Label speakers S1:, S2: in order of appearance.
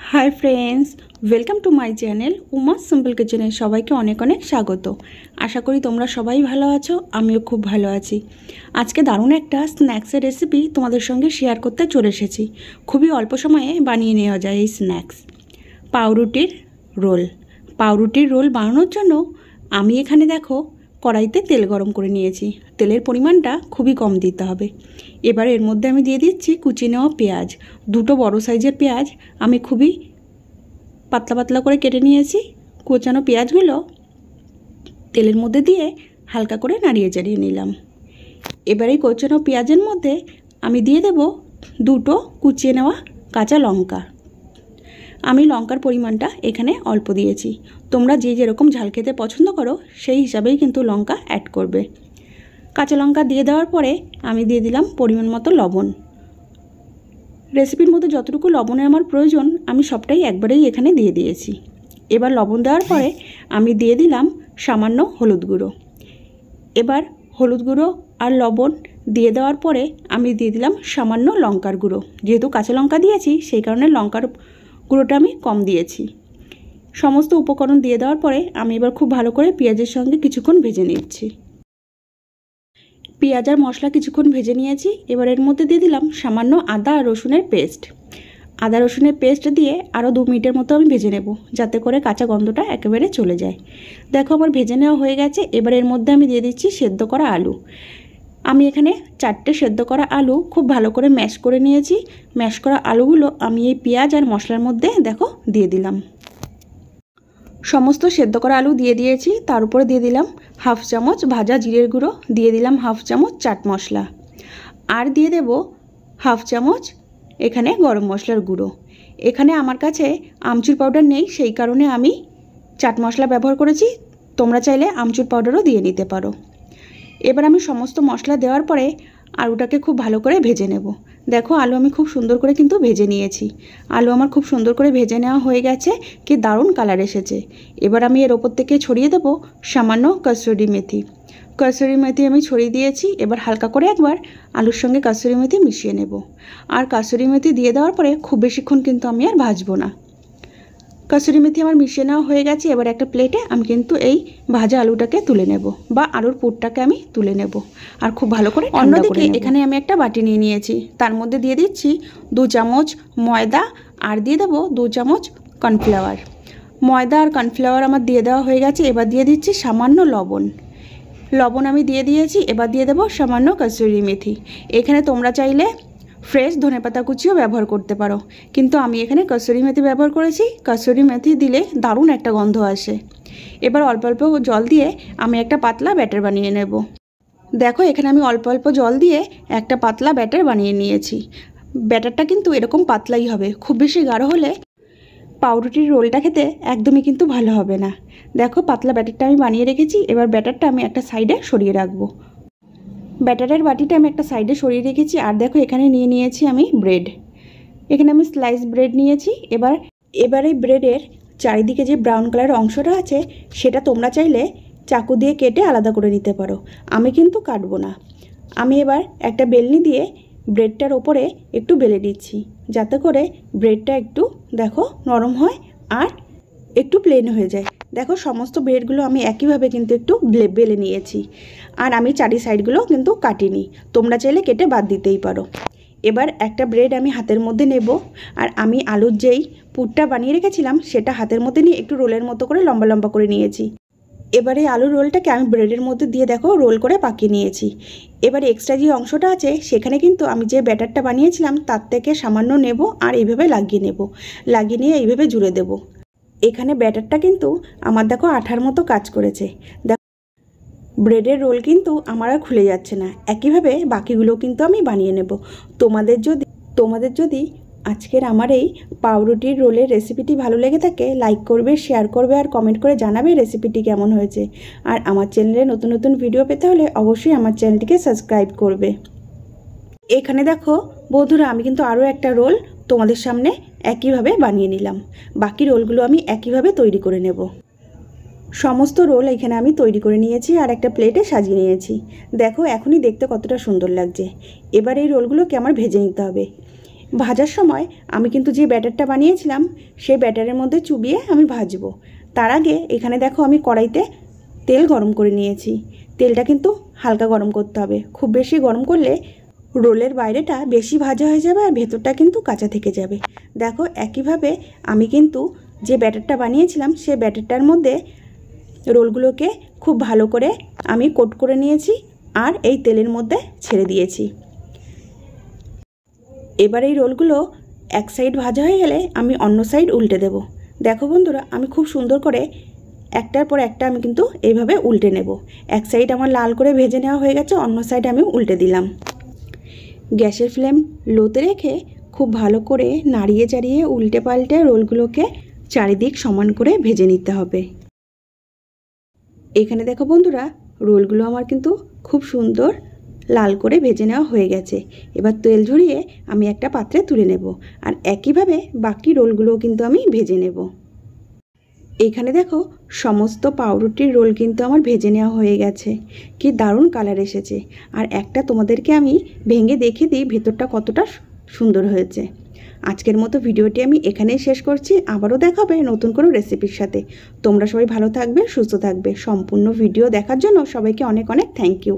S1: Hi friends, welcome to my channel Uma simple किचेने सबाइके अनेक अनेक स्वागत। आशा करी तोमरा सबाई भालो आछो, आमिओ खूब भालो आछि। आज के दारुण एकटा स्नैक्सের रेसिपि तोमादेर संगे शेयर करते चले एसेछि। खूबই অল্প সময়ে বানিয়ে নেওয়া যায় এই স্ন্যাক্স পাউরুটির রোল। পাউরুটির রোল বানানোর জন্য আমি এখানে দেখো কড়াইতে তেল গরম করে নিয়েছি। তেলের পরিমাণটা খুবই কম দিতে হবে। এবার এর মধ্যে আমি দিয়ে দিচ্ছি কুচিয়ে নেওয়া পেঁয়াজ। দুটো বড় সাইজের পেঁয়াজ আমি খুবই পাতলা পাতলা করে কেটে নিয়েছি। কোচানো পেঁয়াজগুলো তেলের মধ্যে দিয়ে হালকা করে নাড়িয়ে চাড়িয়ে নিলাম। এবার এই কোচানো পেঁয়াজের মধ্যে আমি দিয়ে দেব দুটো কুচিয়ে নেওয়া কাঁচা লঙ্কা। আমি লঙ্কার পরিমাণটা এখানে অল্প দিয়েছি। তোমরা যে যেরকম ঝাল খেতে পছন্দ করো সেই হিসাবেই কিন্তু লঙ্কা অ্যাড করবে। কাঁচা লঙ্কা দিয়ে দেওয়ার পরে আমি দিয়ে দিলাম পরিমাণ মতো লবণ। রেসিপির মধ্যে যতটুকু লবণের আমার প্রয়োজন আমি সবটাই একবারেই এখানে দিয়ে দিয়েছি। এবার লবণ দেওয়ার পরে আমি দিয়ে দিলাম সামান্য হলুদ গুঁড়ো। এবার হলুদ গুঁড়ো আর লবণ দিয়ে দেওয়ার পরে আমি দিয়ে দিলাম সামান্য লঙ্কার গুঁড়ো। যেহেতু কাঁচা লঙ্কা দিয়েছি সেই কারণে লঙ্কার গুঁড়োটা আমি কম দিয়েছি। সমস্ত উপকরণ দিয়ে দেওয়ার পরে আমি এবার খুব ভালো করে পেঁয়াজের সঙ্গে কিছুক্ষণ ভেজে নিচ্ছি। পেঁয়াজ আর মশলা কিছুক্ষণ ভেজে নিয়েছি। এবার এর মধ্যে দিয়ে দিলাম সামান্য আদা আর রসুনের পেস্ট। আদা রসুনের পেস্ট দিয়ে আরও 2 মিনিটের মতো আমি ভেজে নেব, যাতে করে কাঁচা গন্ধটা একেবারে চলে যায়। দেখো আমার ভেজে নেওয়া হয়ে গেছে। এবার এর মধ্যে আমি দিয়ে দিচ্ছি সেদ্ধ করা আলু। আমি এখানে 4টে সেদ্ধ করা আলু খুব ভালো করে ম্যাশ করে নিয়েছি। ম্যাশ করা আলুগুলো আমি এই পেঁয়াজ আর মশলার মধ্যে দেখো দিয়ে দিলাম। সমস্ত সেদ্ধ করা আলু দিয়ে দিয়েছি। তার উপরে দিয়ে দিলাম হাফ চামচ ভাজা জিরের গুঁড়ো, দিয়ে দিলাম হাফ চামচ চাট মশলা, আর দিয়ে দেব হাফ চামচ এখানে গরম মশলার গুঁড়ো। এখানে আমার কাছে আমচুর পাউডার নেই, সেই কারণে আমি চাট মশলা ব্যবহার করেছি। তোমরা চাইলে আমচুর পাউডারও দিয়ে নিতে পারো। এবার আমি সমস্ত মশলা দেওয়ার পরে আলুটাকে খুব ভালো করে ভেজে নেব। দেখো আলু আমি খুব সুন্দর করে কিন্তু ভেজে নিয়েছি। আলু আমার খুব সুন্দর করে ভেজে নেওয়া হয়ে গেছে। কি দারুণ কালার এসেছে। এবার আমি এর ওপর থেকে ছড়িয়ে দেব সামান্য কসুরি মেথি। কসুরি মেথি আমি ছড়িয়ে দিয়েছি। এবার হালকা করে একবার আলুর সঙ্গে কসুরি মেথি মিশিয়ে নেব। আর কসুরি মেথি দিয়ে দেওয়ার পরে খুব বেশিক্ষণ কিন্তু আমি আর ভাজবো না। কসুরি মেথি আমার মিশিয়ে নেওয়া হয়ে গেছে। এবার একটা প্লেটে আমি কিন্তু এই ভাজা আলুটাকে তুলে নেব, বা আলুর পুরটাকে আমি তুলে নেব আর খুব ভালো করে। অন্যদিকে এখানে আমি একটা বাটি নিয়ে নিয়েছি। তার মধ্যে দিয়ে দিচ্ছি 2 চামচ ময়দা আর দিয়ে দেবো 2 চামচ কর্নফ্লাওয়ার। ময়দা আর কর্নফ্লাওয়ার আমার দিয়ে দেওয়া হয়ে গেছে। এবার দিয়ে দিচ্ছি সামান্য লবণ। লবণ আমি দিয়ে দিয়েছি। এবার দিয়ে দেবো সামান্য কসুরি মেথি। এখানে তোমরা চাইলে ফ্রেশ ধনেপাতা কুচিও ব্যবহার করতে পারো, কিন্তু আমি এখানে কসুরি মেথি ব্যবহার করেছি। কসুরি মেথি দিলে দারুণ একটা গন্ধ আসে। এবার অল্প অল্প জল দিয়ে আমি একটা পাতলা ব্যাটার বানিয়ে নেব। দেখো এখানে আমি অল্প অল্প জল দিয়ে একটা পাতলা ব্যাটার বানিয়ে নিয়েছি। ব্যাটারটা কিন্তু এরকম পাতলাই হবে। খুব বেশি গাঢ় হলে পাউরুটির রোলটা খেতে একদমই কিন্তু ভালো হবে না। দেখো পাতলা ব্যাটারটা আমি বানিয়ে রেখেছি। এবার ব্যাটারটা আমি একটা সাইডে সরিয়ে রাখবো। ব্যাটারের বাটিটা আমি একটা সাইডে সরিয়ে রেখেছি। আর দেখো এখানে নিয়ে নিয়েছি আমি ব্রেড। এখানে আমি স্লাইস ব্রেড নিয়েছি। এবার এই ব্রেডের চারিদিকে যে ব্রাউন কালারের অংশটা আছে সেটা তোমরা চাইলে চাকু দিয়ে কেটে আলাদা করে নিতে পারো। আমি কিন্তু কাটবো না। আমি এবার একটা বেলনি দিয়ে ব্রেডটার ওপরে একটু বেলে দিচ্ছি, যাতে করে ব্রেডটা একটু দেখো নরম হয় আর একটু প্লেন হয়ে যায়। দেখো সমস্ত ব্রেডগুলো আমি একইভাবে কিন্তু একটু বেলে নিয়েছি। আর আমি চারি সাইডগুলো কিন্তু কাটিনি, তোমরা চাইলে কেটে বাদ দিতেই পারো। এবার একটা ব্রেড আমি হাতের মধ্যে নেব, আর আমি আলুর যেই পুরটা বানিয়ে রেখেছিলাম সেটা হাতের মধ্যে নিয়ে একটু রোলের মতো করে লম্বা লম্বা করে নিয়েছি। এবারে আলুর রোলটাকে আমি ব্রেডের মধ্যে দিয়ে দেখো রোল করে পাকিয়ে নিয়েছি। এবার এক্সট্রা যে অংশটা আছে সেখানে কিন্তু আমি যে ব্যাটারটা বানিয়েছিলাম তার থেকে সামান্য নেব আর এইভাবে লাগিয়ে নেব। লাগিয়ে নিয়ে এইভাবে জুড়ে দেব। এখানে ব্যাটারটা কিন্তু আমার দেখো আঠার মতো কাজ করেছে। দেখো ব্রেডের রোল কিন্তু আমার আর খুলে যাচ্ছে না। একইভাবে বাকিগুলো কিন্তু আমি বানিয়ে নেব। তোমাদের যদি আজকের আমার এই পাউরুটির রোলের রেসিপিটি ভালো লেগে থাকে লাইক করবে, শেয়ার করবে আর কমেন্ট করে জানাবে রেসিপিটি কেমন হয়েছে। আর আমার চ্যানেলে নতুন নতুন ভিডিও পেতে হলে অবশ্যই আমার চ্যানেলটিকে সাবস্ক্রাইব করবে। এখানে দেখো বন্ধুরা আমি কিন্তু আরও একটা রোল তোমাদের সামনে একইভাবে বানিয়ে নিলাম। বাকি রোলগুলো আমি একইভাবে তৈরি করে নেব। সমস্ত রোল এখানে আমি তৈরি করে নিয়েছি আর একটা প্লেটে সাজিয়ে নিয়েছি। দেখো এখনই দেখতে কতটা সুন্দর লাগছে। এবার এই রোলগুলোকে আমার ভেজে নিতে হবে। ভাজার সময় আমি কিন্তু যে ব্যাটারটা বানিয়েছিলাম সেই ব্যাটারের মধ্যে চুবিয়ে আমি ভাজবো। তার আগে এখানে দেখো আমি কড়াইতে তেল গরম করে নিয়েছি। তেলটা কিন্তু হালকা গরম করতে হবে, খুব বেশি গরম করলে রোলের বাইরেটা বেশি ভাজা হয়ে যাবে আর ভেতরটা কিন্তু কাঁচা থেকে যাবে। দেখো একইভাবে আমি কিন্তু যে ব্যাটারটা বানিয়েছিলাম সেই ব্যাটারটার মধ্যে রোলগুলোকে খুব ভালো করে আমি কোট করে নিয়েছি আর এই তেলের মধ্যে ছেড়ে দিয়েছি। এবার এই রোলগুলো এক সাইড ভাজা হয়ে গেলে আমি অন্য সাইড উল্টে দেব। দেখো বন্ধুরা, আমি খুব সুন্দর করে একটার পর একটা আমি কিন্তু এইভাবে উল্টে নেব। এক সাইড আমার লাল করে ভেজে নেওয়া হয়ে গেছে, অন্য সাইড আমি উল্টে দিলাম। গ্যাসের ফ্লেম লোতে রেখে খুব ভালো করে নাড়িয়ে চাড়িয়ে উল্টে পাল্টে রোলগুলোকে চারিদিক সমান করে ভেজে নিতে হবে। এখানে দেখো বন্ধুরা, রোলগুলো আমার কিন্তু খুব সুন্দর লাল করে ভেজে নেওয়া হয়ে গেছে। এবার তেল ঝরিয়ে আমি একটা পাত্রে তুলে নেব আর একইভাবে বাকি রোলগুলোও কিন্তু আমি ভেজে নেব। এখানে দেখো সমস্ত পাউরুটির রোল কিন্তু আমার ভেজে নেওয়া হয়ে গেছে। কি দারুণ কালার এসেছে। আর একটা তোমাদেরকে আমি ভেঙে দেখিয়ে দিই ভেতরটা কতটা সুন্দর হয়েছে। আজকের মতো ভিডিওটি আমি এখানেই শেষ করছি। আবারও দেখা হবে নতুন কোনো রেসিপির সাথে। তোমরা সবাই ভালো থাকবে, সুস্থ থাকবে। সম্পূর্ণ ভিডিও দেখার জন্য সবাইকে অনেক অনেক থ্যাংক ইউ।